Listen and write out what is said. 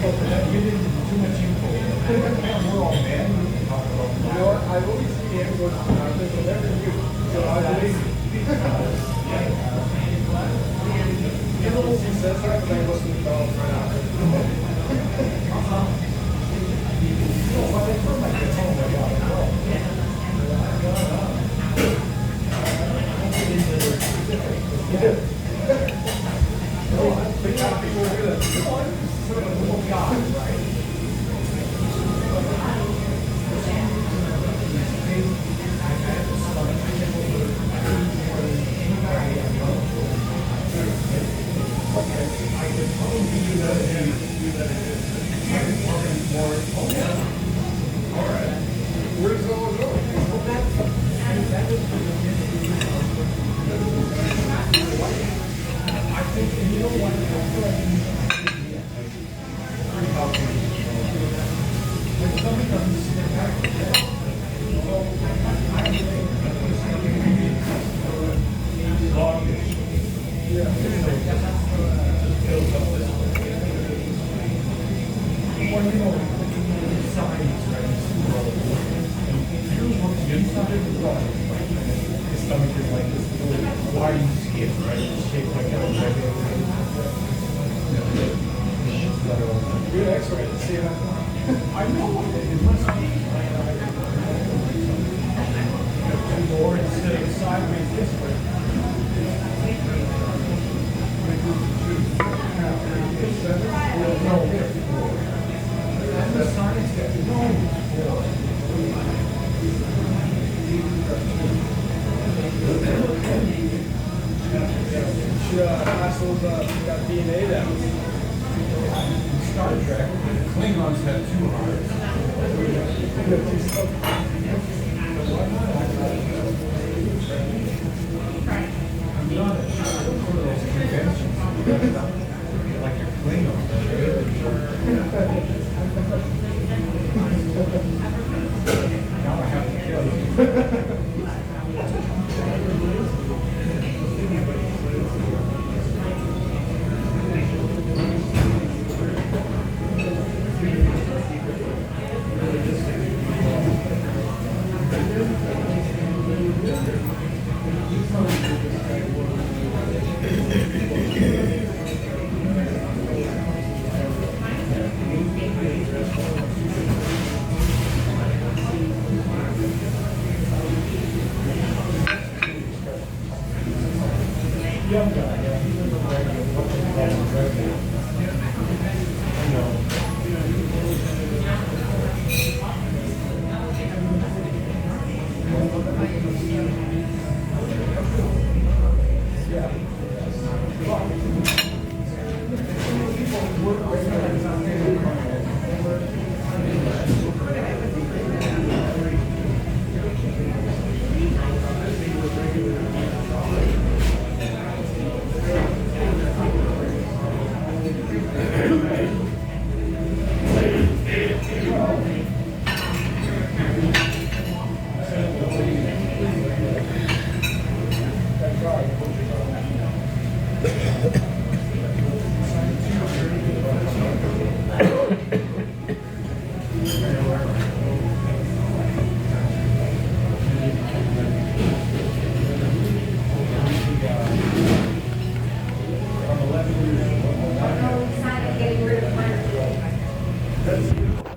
You didn't too much info. We're all bad. You know what? I always see him go to the conference, but never you. So I believe. You know what he says that, but I listen to Donald right after. No, but I feel like it's home. I got it. You did. No, I think I think we're good. Oh, God, right? Where's all going? I think, you know what? When somebody doesn't sit back, well, you know, science, right? His stomach is like this little wide skin, right? It's shaped like that. Good X-ray to see that. I know it must be. Or instead of sideways this way. No, that's the science guy. No. Should ask those got DNA down. Star Trek, Klingons have 2 hearts. I'm not sure for those conventions. Like your Klingon. Now I have to kill you. Young guy, yeah, he was a regular, I know. Getting rid of my